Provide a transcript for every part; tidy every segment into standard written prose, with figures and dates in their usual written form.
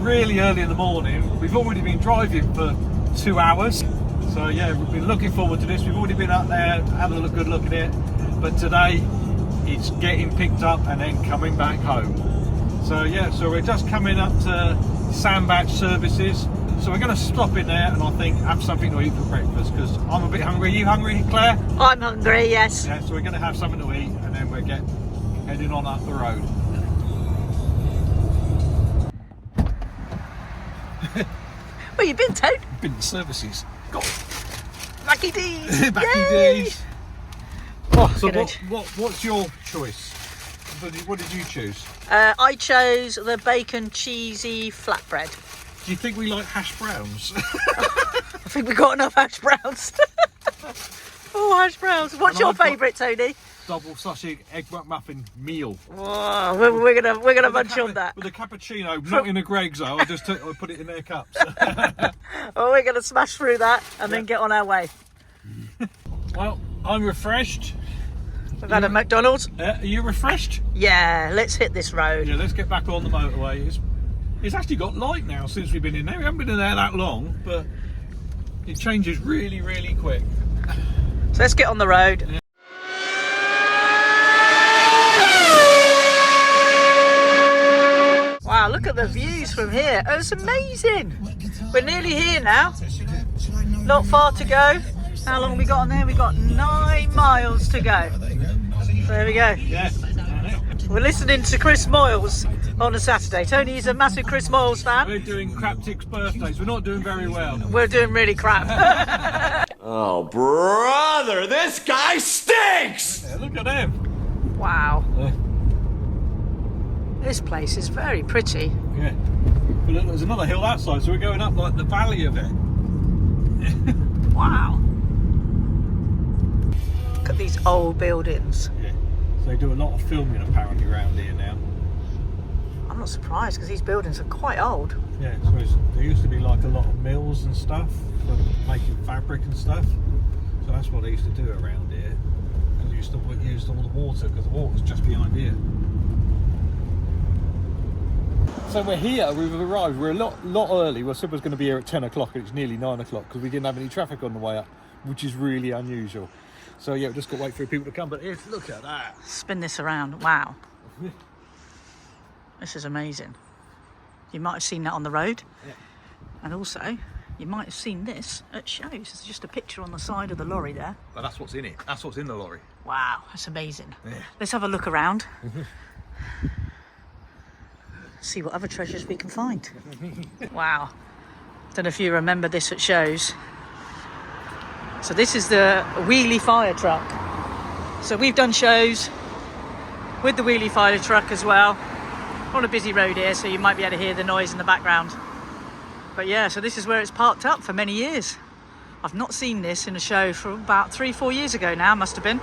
really early in the morning. We've already been driving for 2 hours. So yeah, we've been looking forward to this. We've already been up there, having a good look at it. But today, it's getting picked up and then coming back home. So yeah, so we're just coming up to Sandbach Services. So we're going to stop in there and I think have something to eat for breakfast because I'm a bit hungry. Are you hungry, Claire? I'm hungry, yes. Yeah, so we're going to have something to eat and then we're heading on up the road. Where you been, Toad? Been to services. Got Lucky D's! Backy D's. Oh, so Good. what's your choice? What did you choose? I chose the bacon cheesy flatbread. Do you think we like hash browns? I think we've got enough hash browns. Oh, hash browns. What's your favourite, Tony? Double sausage egg muffin meal. Whoa, we're gonna munch on that. With a cappuccino, not in a Greg's though. I put it in their cups. Oh, we're gonna smash through that and then get on our way. Well, I'm refreshed. We've had a McDonald's. Are you refreshed? Yeah, let's hit this road. Yeah, let's get back on the motorway. It's actually got light now since we've been in there. We haven't been in there that long, but it changes really, really quick. So let's get on the road. Yeah. Wow, look at the views from here. Oh, it's amazing. We're nearly here now. Not far to go. How long have we got on there? We've got 9 miles to go. So there we go. Yeah. We're listening to Chris Moyles on a Saturday. Tony is a massive Chris Moyles fan. We're doing Craptic's birthdays. We're not doing very well. We're doing really crap. Oh, brother, this guy stinks! Yeah, look at him. Wow. This place is very pretty. Yeah. But look, there's another hill outside, so we're going up like the valley of it. Wow. Look at these old buildings. Yeah. So they do a lot of filming apparently around here now. I'm not surprised because these buildings are quite old. Yeah, so there used to be like a lot of mills and stuff for making fabric and stuff. So that's what they used to do around here. And they used to use all the water because the water's just behind here. So we're here, we've arrived, we're a lot early. We said we was going to be here at 10 o'clock and it's nearly 9 o'clock because we didn't have any traffic on the way up, which is really unusual. So yeah, we've just got to wait for people to come, but look at that. Spin this around. Wow. This is amazing. You might have seen that on the road. Yeah. And also, you might have seen this at shows. There's just a picture on the side of the lorry there. But that's what's in it. That's what's in the lorry. Wow, that's amazing. Yeah. Let's have a look around. See what other treasures we can find. Wow. Don't know if you remember this at shows. So this is the wheelie fire truck. So we've done shows with the wheelie fire truck as well. On a busy road here, so you might be able to hear the noise in the background. But yeah, so this is where it's parked up for many years. I've not seen this in a show for about 3-4 years ago now, must have been.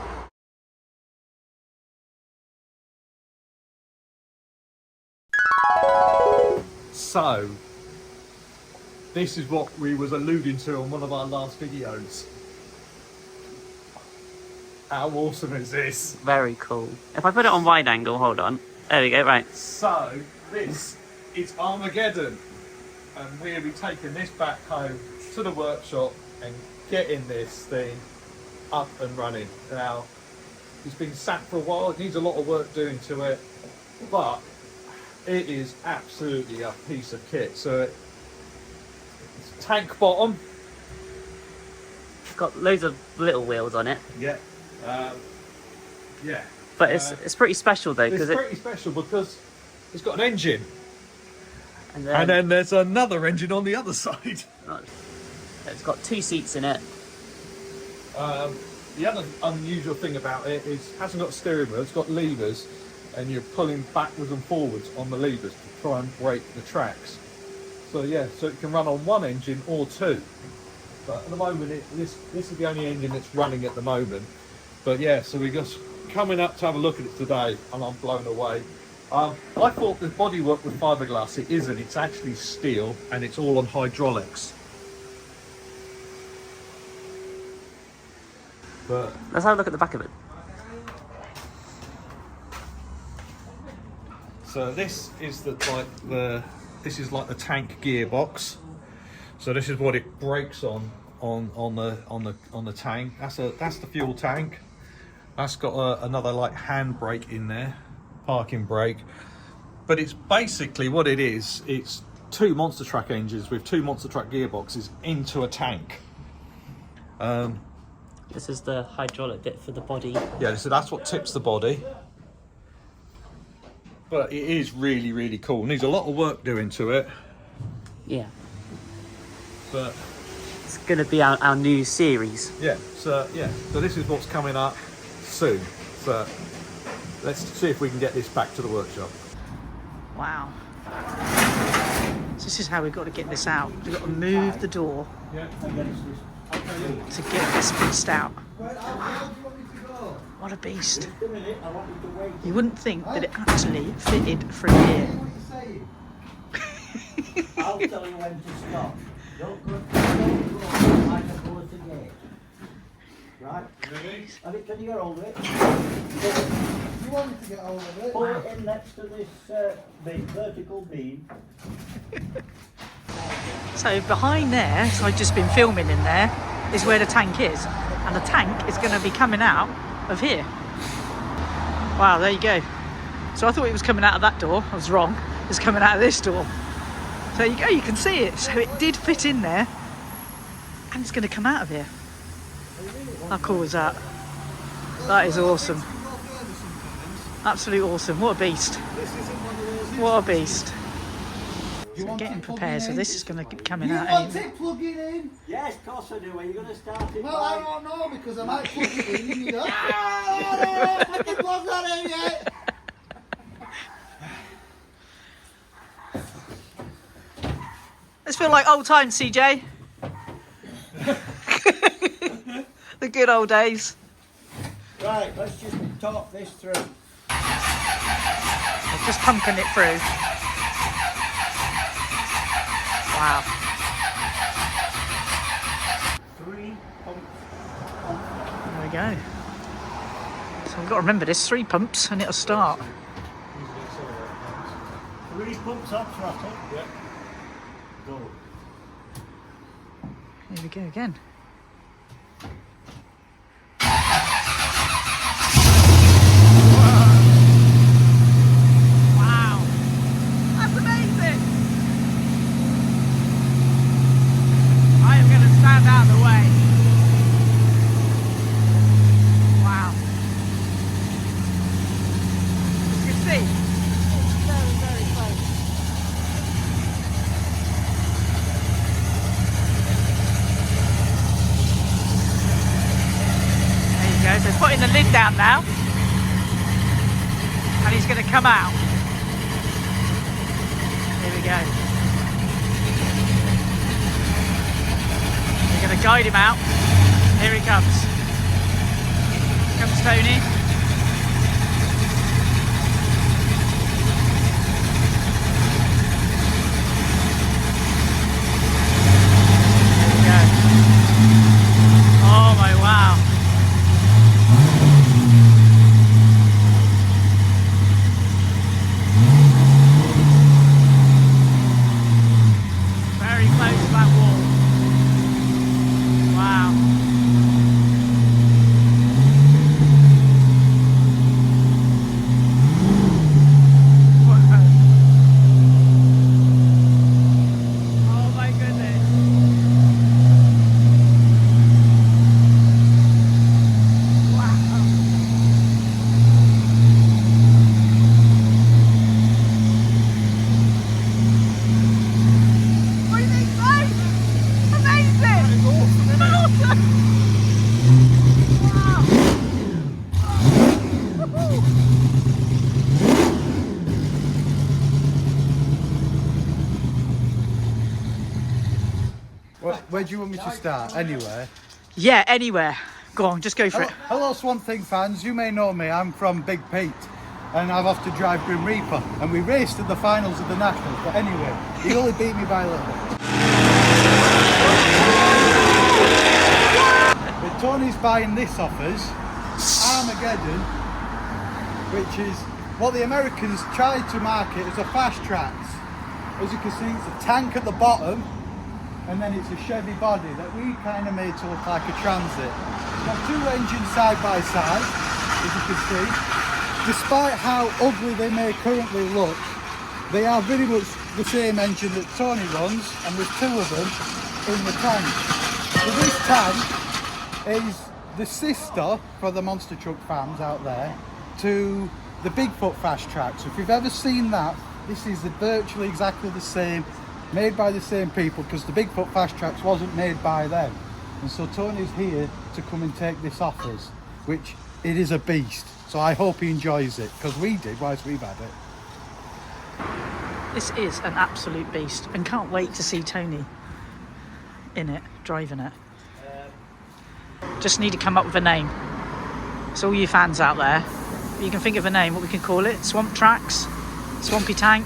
So, this is what we was alluding to on one of our last videos. How awesome is this? Very cool. If I put it on wide angle, hold on. There we go, right. So, this is Armageddon. And we'll be taking this back home to the workshop and getting this thing up and running. Now, it's been sat for a while, it needs a lot of work doing to it, but it is absolutely a piece of kit. So it's tank bottom. It's got loads of little wheels on it. Yeah. Yeah. But it's pretty special though, because it's pretty special because it's got an engine. And then there's another engine on the other side. It's got 2 seats in it. The other unusual thing about it is it hasn't got steering wheel, it's got levers, and you're pulling backwards and forwards on the levers to try and brake the tracks. So yeah, so it can run on 1 engine or 2. But at the moment, this is the only engine that's running at the moment. But yeah, so we're just coming up to have a look at it today, and I'm blown away. I thought the bodywork was fiberglass. It isn't. It's actually steel, and it's all on hydraulics. But Let's have a look at the back of it. so this is the this is like the tank gearbox. So this is what it brakes on the tank. That's the fuel tank. That's got another like hand brake in there, parking brake. But it's basically what it is. It's two monster truck engines with two monster truck gearboxes into a tank. This is the hydraulic bit for the body. Yeah, so that's what tips the body. But it is really, really cool. Needs a lot of work doing to it. Yeah. But it's going to be our new series. Yeah, so this is what's coming up soon. So let's see if we can get this back to the workshop. Wow. So this is how we've got to get this out. We've got to move the door to get this pieced out. What a beast. You wouldn't think that it actually fitted through here. I'll tell you when to stop. Don't go like a bullet again. Right? Can you get hold of it? You want me to get hold of it? Pull it in next to this big vertical beam. So behind there, so I've just been filming in there, is where the tank is. And the tank is going to be coming out of here. Wow, there you go. So I thought it was coming out of that door. I was wrong. It's coming out of this door. So there you go, you can see it. So it did fit in there. And it's going to come out of here. How cool is that? That is awesome. Absolutely awesome. What a beast. What a beast. So getting prepared, so this is going to be coming out anyway. You want it plugging in? Yes, of course I do. Are you going to start it? Well, I don't know, because I might plug it in and you go, I don't know, plug that in yet. Let's feel like old times, CJ. The good old days. Right, let's just talk this through. We're just pumping it through. Wow. 3 pumps. There we go. So we've got to remember this, 3 pumps and it'll start. 3 pumps on throttle. Yeah. Go. Here we go again. Wow. That's amazing. I am going to stand out of the way. Wow. You can see, it's very, very close. There you go, so he's putting the lid down now. And he's going to come out. Here we go. We're going to guide him out. Here he comes. Here comes Tony. There we go. Oh my wow. Very close to that wall. Wow. Oh my goodness. Wow. What do you think, guys? Amazing! That is awesome, awesome! Wow! Where do you want me to start? Anywhere. Yeah, anywhere. Go on, just go for it. Hello Swampthing fans, you may know me, I'm from Big Pete and I've often drive Grim Reaper and we raced at the finals of the Nationals, but anyway, he only beat me by a little bit. But Tony's buying this off us, Armageddon, which is what the Americans tried to market as a fast tracks. as you can see, it's a tank at the bottom, and then it's a Chevy body that we kind of made to look like a Transit. It's got two engines side by side, as you can see. Despite how ugly they may currently look, they are very much the same engine that Tony runs, and there's two of them in the tank. So this tank is the sister, for the monster truck fans out there, to the Bigfoot fast track. So if you've ever seen that, this is virtually exactly the same, made by the same people, because the Bigfoot fast tracks wasn't made by them. And so Tony's here to come and take this off us, which it is a beast. So I hope he enjoys it, because we did whilst we've had it. This is an absolute beast, and can't wait to see Tony in it, driving it. Just need to come up with a name. So all you fans out there, you can think of a name, what we can call it. Swamp Tracks, Swampy Tank.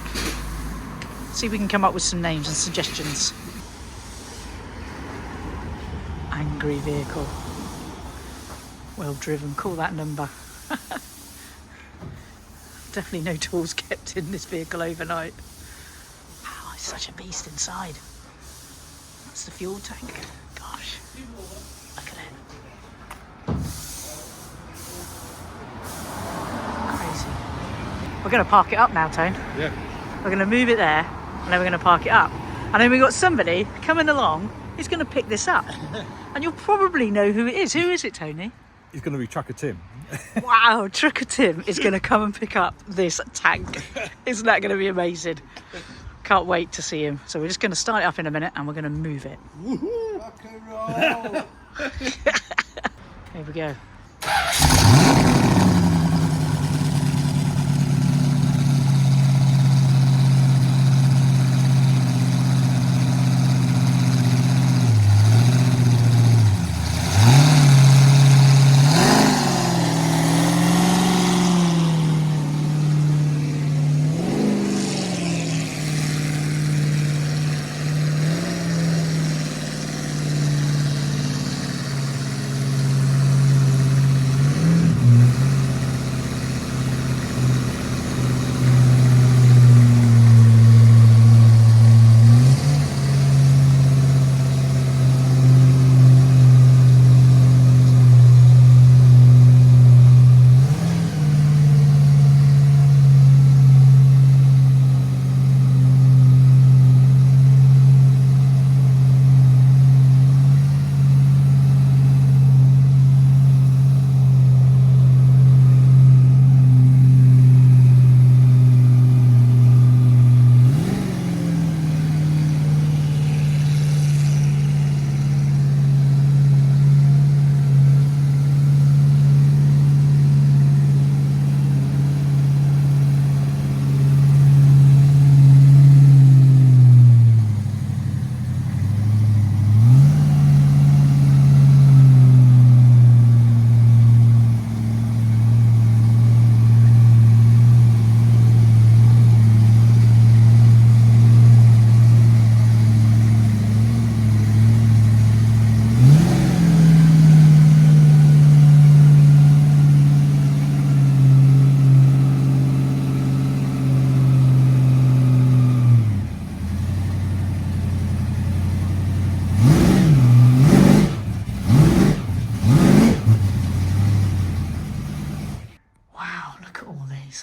See if we can come up with some names and suggestions. Angry vehicle. Well driven, call that number. Definitely no tools kept in this vehicle overnight. Wow, it's such a beast inside. That's the fuel tank. Gosh, look at it. Crazy. We're going to park it up now, Tone. Yeah. We're going to move it there, and then we're going to park it up. And then we've got somebody coming along who's going to pick this up. And you'll probably know who it is. Who is it, Tony? He's going to be Trucker Tim. Wow, Trucker Tim is going to come and pick up this tank. Isn't that going to be amazing? Can't wait to see him. So we're just going to start it up in a minute and we're going to move it. Rock and roll. Here we go.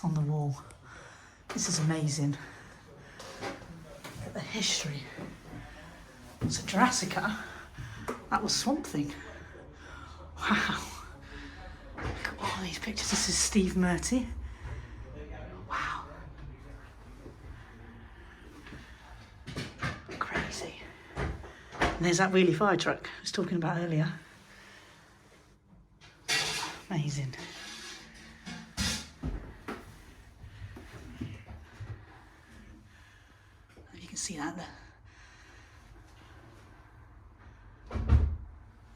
on the wall. This is amazing. Look at the history. It's a Jurassica. That was Swampthing. Wow. Look at all these pictures. This is Steve Murty. Wow. Crazy. And there's that wheelie fire truck I was talking about earlier. Amazing. You can see that there.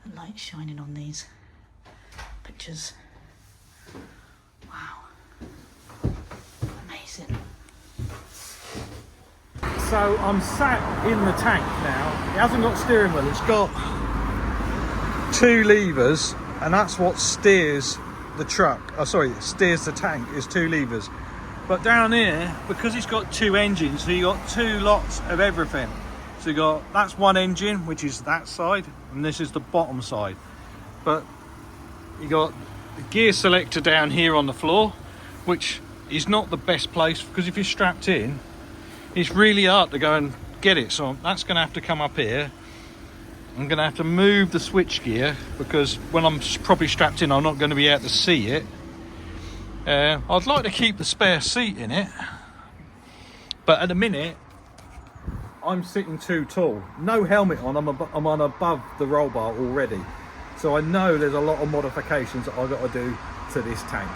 The light shining on these pictures. Wow. Amazing. So I'm sat in the tank now. It hasn't got steering wheel, it's got two levers, and that's what steers the truck. Oh, sorry, steers the tank is two levers. But down here, because it's got two engines, so you got two lots of everything. So you got, that's one engine, which is that side, and this is the bottom side. But you got the gear selector down here on the floor, which is not the best place, because if you're strapped in, it's really hard to go and get it. So that's going to have to come up here. I'm going to have to move the switch gear, because when I'm properly strapped in, I'm not going to be able to see it. I'd like to keep the spare seat in it, but at the minute I'm sitting too tall. No helmet on, I'm on above the roll bar already. So I know there's a lot of modifications that I've got to do to this tank.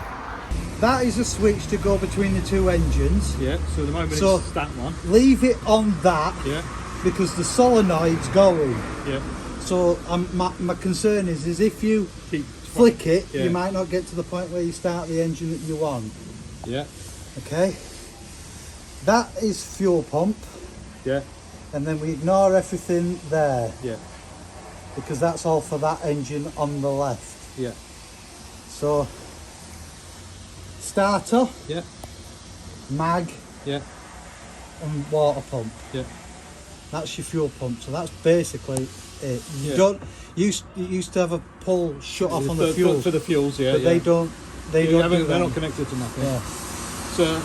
That is a switch to go between the two engines. Yeah, so at the moment So- it's that one. Leave it on that Yeah, because the solenoid's going. yeah. So my concern is if you Keep flick it, Yeah. you might not get to the point where you start the engine that you want. Yeah, Okay. That is fuel pump, yeah, and then we ignore everything there yeah, because that's all for that engine on the left. yeah, So starter, yeah, mag, yeah, and water pump. yeah. That's your fuel pump. So that's basically it. You Yeah. don't you used to have a pull shut off on the fuel, For the fuels, yeah. but yeah. they don't. They Yeah, don't do they're that. not connected to nothing. Yeah. So,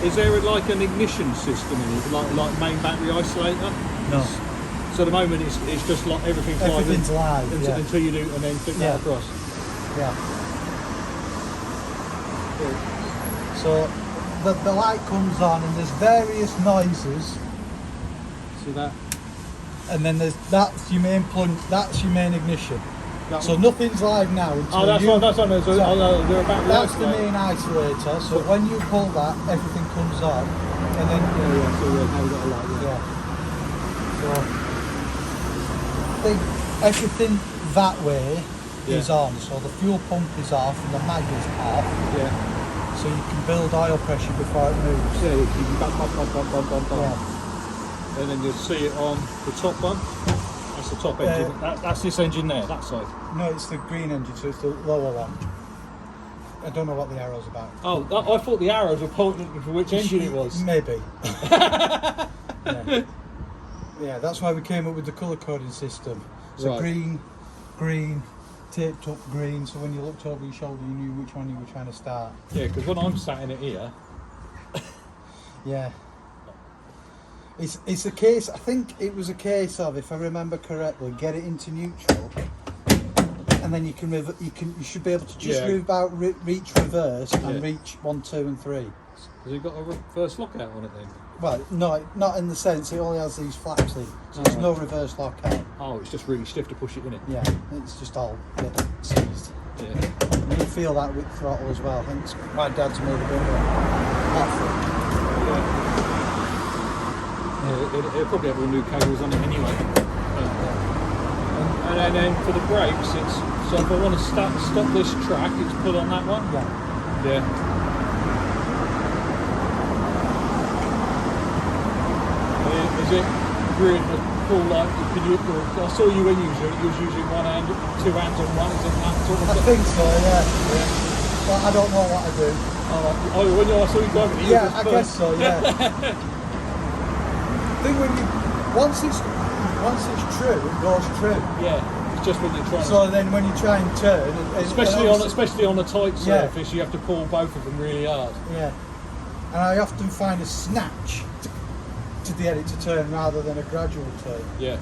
is there like an ignition system in it, like main battery isolator? No. So at the moment it's just like everything's live Everything's live. until, Yeah. until you do, and then flick Yeah. that across. Yeah. So the light comes on and there's various noises, See that? and then that's your main plunge. That's your main ignition. That So one? nothing's live now until Oh, that's you. one. That's one. So, So they're about the That's the isolator. main isolator. So when you pull that, everything comes on, and then Yeah, yeah. So now we've got a light. Yeah. yeah. So I think everything that way is Yeah. on. So the fuel pump is off and the mag is off. Yeah. So you can build oil pressure before it moves. Yeah. You can bump, bump, bump, bump, bump, bump. Yeah. And then you'll see it on the top one. That's the top engine. That's this engine there. That side. No, it's the green engine, so it's the lower one. I don't know what the arrow's about. Oh, I thought the arrows were pointing for which engine it was. Maybe. yeah. Yeah, that's why we came up with the colour coding system. So Right. green, taped up green, so when you looked over your shoulder you knew which one you were trying to start. Yeah, because when I'm sat in it here, Yeah. It's a case, I think it was a case of, if I remember correctly, get it into neutral, and then you should be able to just Yeah. reach reverse and Yeah. reach 1, 2 and 3. has it got a reverse lockout on it then? Well, no, not in the sense it only has these flaps in, so there's no reverse lockout. Oh, it's just really stiff to push it in it. Yeah, it's just all a bit seized. Yeah. And you feel that with throttle as well. I think my dad's made a bit of a Yeah, it'll probably have all new cables on it anyway. And then for the brakes, it's so if I want to stop this track, it's put on that one. Yeah. Yeah. Is it really cool? Like, I saw you when you was using one hand, two hands on one. Is it that sort of I thing? think so, yeah. Well, I don't know what I do. Oh, when I saw you driving it, Yeah, I guess so, yeah. I think once it's true, it goes true. Yeah, it's just when you're trying. So then when you try and turn, Especially on a tight Yeah. surface, you have to pull both of them really hard. Yeah, and I often find a snatch to get it to turn rather than a gradual turn. Yeah.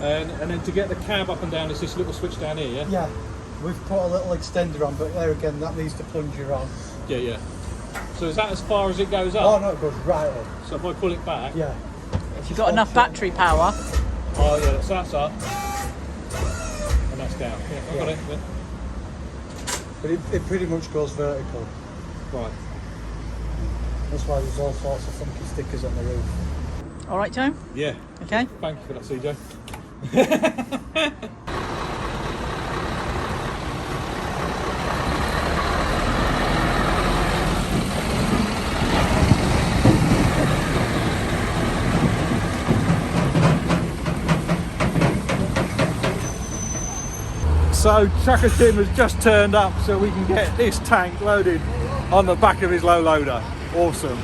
And then to get the cab up and down, it's this little switch down here, yeah? Yeah, we've put a little extender on, but there again, that needs to plunger on. Yeah, yeah. So is that as far as it goes Oh up? no, it goes right up. So if I pull it back, Yeah. If you've got enough battery power, oh yeah, so that's up. And that's down. Yeah, I've got Yeah. it. Yeah. But it pretty much goes vertical. Right. That's why there's all sorts of funky stickers on the roof. all right, Joe? Yeah. Okay. Thank you for that, CJ. So Tracker Tim has just turned up so we can get this tank loaded on the back of his low loader. Awesome.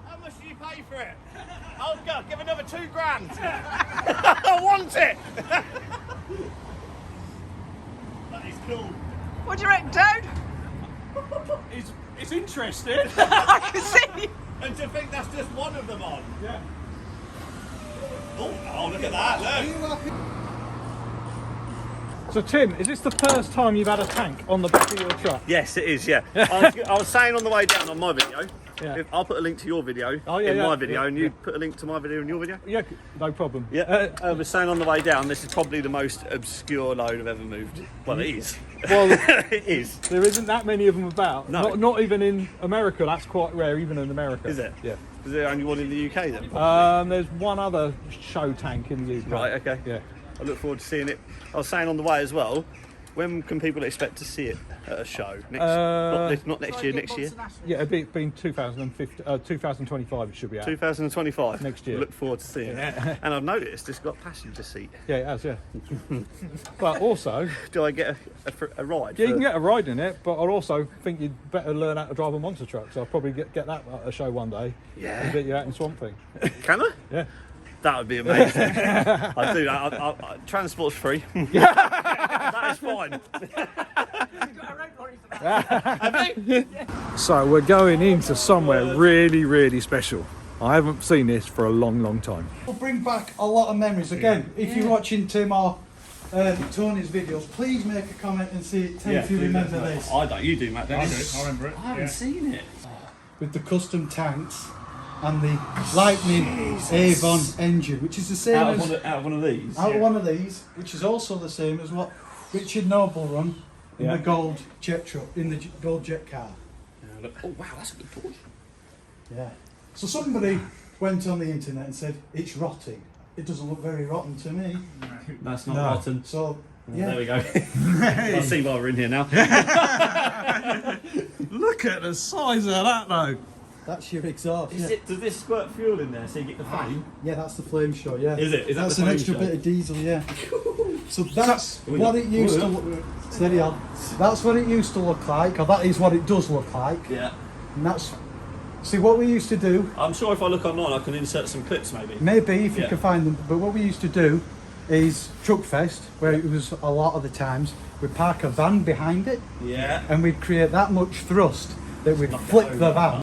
How much did you pay for it? I'll go, give another £2 grand. I want it. That is cool. What do you reckon, Toad? It's interesting. I can see. And to think that's just one of them on. Yeah. Oh, look at that, look. So Tim, is this the first time you've had a tank on the back of your truck? Yes, it is, yeah. I was saying on the way down on my video, Yeah. I'll put a link to your video Oh, yeah, in yeah, my video, yeah, and you yeah. put a link to my video in your video. Yeah, no problem. Yeah, I was saying on the way down, this is probably the most obscure load I've ever moved. Well, it is. Well, It is. there isn't that many of them about. No. Not even in America. That's quite rare, even in America. Is it? Yeah. Is there only one in the UK then? There's one other show tank in the UK. Right, okay. Yeah. I look forward to seeing it. I was saying on the way as well, when can people expect to see it at a show? Not next year, next year? Yeah, it'd been 2025 it should be out. 2025. Next year. Look forward to seeing it. And I've noticed it's got passenger seat. Yeah, it has, yeah. But also, Do I get a ride? yeah, you can get a ride in it, but I also think you'd better learn how to drive a monster truck. So I'll probably get that at a show one day. Yeah. And get you out in Swampthing. Can I? Yeah. That would be amazing. I'd do that. Transport's free. That is fine. So we're going into somewhere really, really special. I haven't seen this for a long, long time. We'll bring back a lot of memories. Again, if you're watching Tim or Tony's videos, please make a comment and see if you remember this. I don't. You do, Matt. I remember it. I haven't seen it. With the custom tanks and the Lightning Avon engine, which is the same Out as of one of these. out of one of these, which is also the same as what Richard Noble run in the gold jet truck, in the gold jet car. Oh wow, that's a good Porsche. Yeah. So somebody went on the internet and said it's rotting. It doesn't look very rotten to me. That's not rotten. So yeah. There we go. I see why we're in here now. Look at the size of that, though. That's your exhaust. Does this squirt fuel in there so you get the flame? Yeah, that's the flame show. Yeah. Is it? Is that that's the an flame extra show? bit of diesel. Yeah. So that's what it used to look. Steady on. That's what it used to look like, or that is what it does look like. Yeah. And that's. See what we used to do. I'm sure if I look online, I can insert some clips, maybe. Maybe if you Yeah. can find them. But what we used to do is Truckfest, where it was a lot of the times, we'd park a van behind it, Yeah. and we'd create that much thrust that we'd flip the van.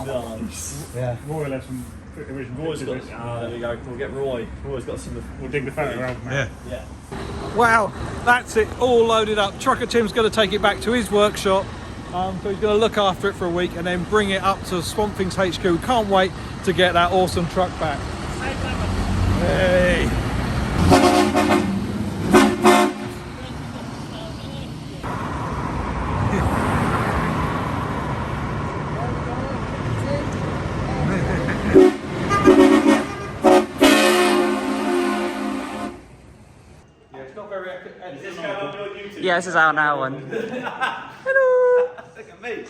Nice. Yeah. More or less from the original. Roy's got. pictures. There we go. We'll get Roy. Roy's got some. We'll dig the photo out, mate. Yeah. Wow, that's it, all loaded up. Trucker Tim's going to take it back to his workshop So he's going to look after it for a week and then bring it up to Swampthing's HQ. Can't wait to get that awesome truck back. Hey. Yeah, this is our now one. Look at me.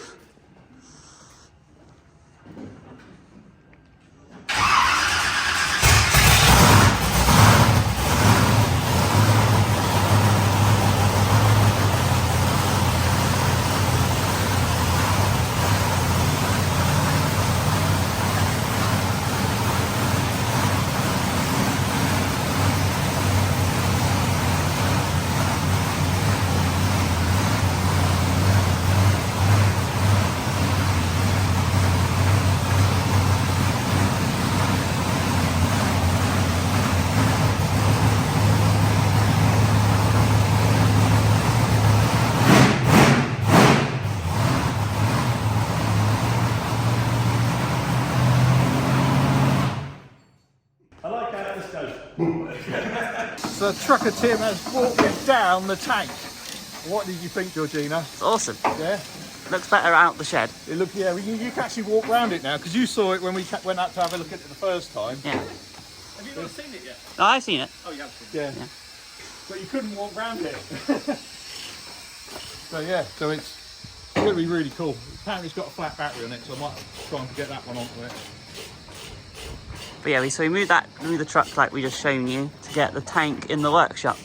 So Trucker Tim has brought me down the tank. What did you think, Georgina? It's awesome. Yeah? Looks better out the shed. It looked, yeah, you can actually walk around it now, because you saw it when we went out to have a look at it the first time. Yeah. Have you not seen it yet? Oh, I've seen it. Oh, you have seen it. Yeah. Yeah. But you couldn't walk around it. So yeah, so it's going to be really cool. Apparently it's got a flat battery on it, so I might try and get that one onto it. But yeah, so we moved the truck like we just shown you to get the tank in the workshop.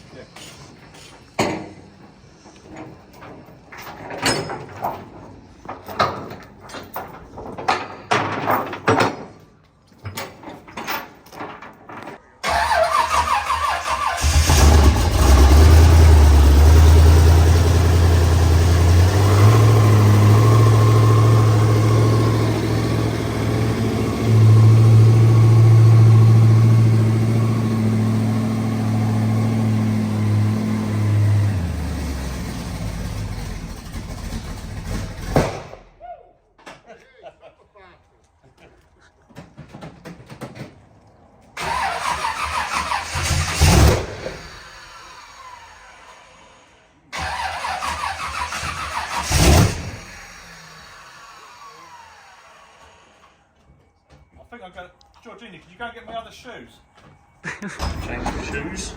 I think I'm going to... Georgina, can you go and get my other shoes? Change the shoes.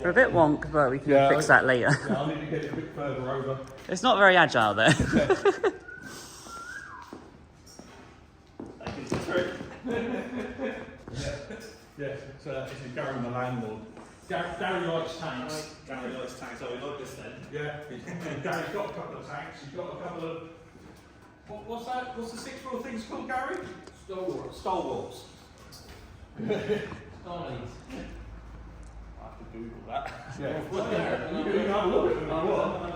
We're a bit wonk, but we can fix that later. Yeah, I need to get it a bit further over. It's not very agile though. Yeah, it's Gary the landlord. Gary likes tanks. Gary likes tanks, so we like this then. Yeah, Gary's got a couple of tanks. He's got a couple of. What's that? What's the 6-wheel things called, Gary? Stalwarts. Stalwarts. I have to Google that. Yeah. You can have a look at them if you want.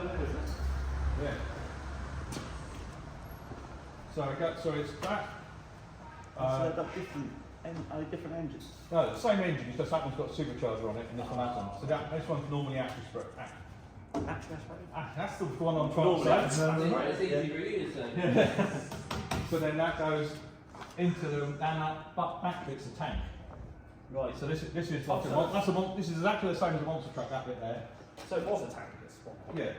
Yeah. So it's that. So they've got different engines. No, the same engine, just that one's got a supercharger on it and this one hasn't. So this one's normally active spread. That's the one I'm trying to say. It's easy for you to say. So then that goes into the, and that back bit's a tank. Right. So this is like this is exactly the same as a monster truck, that bit there. So it was a tank, this one? Yeah.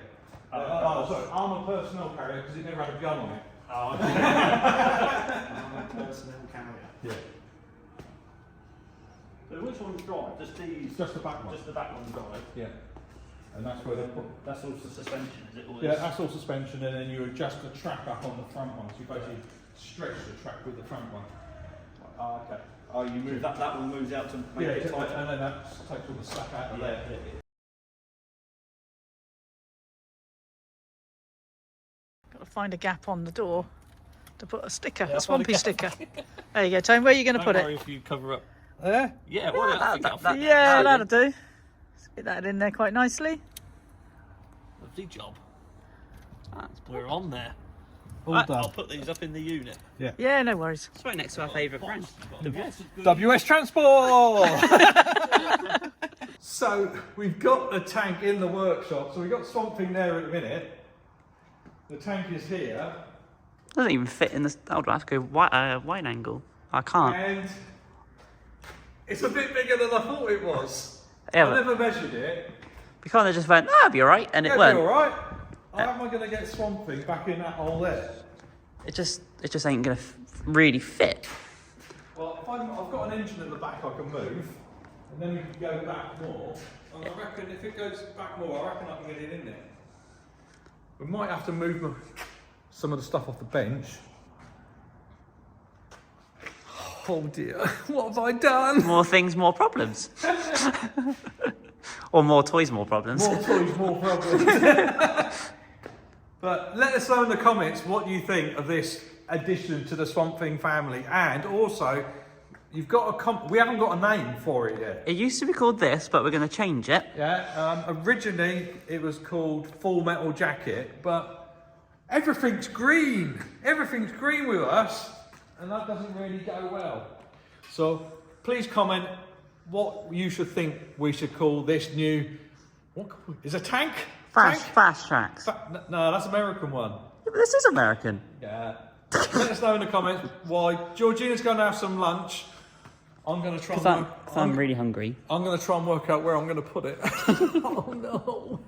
Sorry. Armoured personnel carrier because it never had a gun on it. Oh, okay. Personnel carrier. Yeah. So which one's drive? Just these? Just the back one. Just the back one drive? Yeah. And that's where they put. That's also suspension, is it? Or Yeah, that's all suspension, and then you adjust the track up on the front one. So you basically stretch the track with the front one. Oh, okay. Oh, you move that one moves out to make it tighter. And then that takes all the slack out of there. Got to find a gap on the door to put a sticker, a swampy sticker. There you go, Tony. Where are you going to put it? If you cover up. There? Yeah, well, Yeah, that'll do. Let's get that in there quite nicely. Lovely job. We're on there. All done. I'll put these up in the unit. Yeah, no worries. It's right next to our favourite brand. WS Transport! So we've got the tank in the workshop. So we've got swampthing there at the minute. The tank is here. Doesn't even fit in this. Oh, do I have to go wide angle? I can't. And it's a bit bigger than I thought it was. Yeah, I never measured it. we kind of just went, oh, it'll be alright, and it It'll went. be alright. How am I going to get swampthing back in that hole there? It just ain't gonna really fit. Well, if I've got an engine at the back I can move, and then we can go back more. And I reckon if it goes back more, I reckon I can get it in there. We might have to move some of the stuff off the bench. Oh dear, what have I done? More things, more problems. Or more toys, more problems. More toys, more problems. But let us know in the comments what you think of this addition to the swampthing family, and also you've got we haven't got a name for it yet. It used to be called this, but we're going to change it. Yeah, originally it was called Full Metal Jacket, but everything's green. Everything's green with us, and that doesn't really go well. So please comment what you should think we should call this new. What is a tank? Fast tracks. No, that's American one. Yeah, but this is American. Yeah. Let us know in the comments why. Georgina's going to have some lunch. I'm going to try. Because I'm really hungry. I'm going to try and work out where I'm going to put it. Oh no.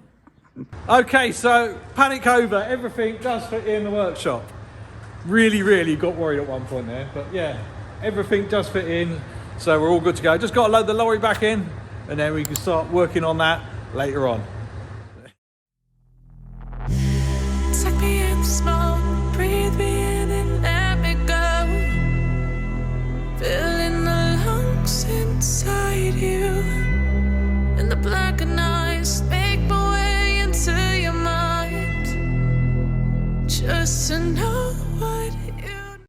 Okay, so panic over. Everything does fit in the workshop. Really got worried at one point there, but yeah, everything does fit in. So we're all good to go. Just got to load the lorry back in, and then we can start working on that later on. Suck me in the smoke, breathe me in and let me go. Filling the lungs inside you, and the blackened eyes make my way into your mind, just to know what you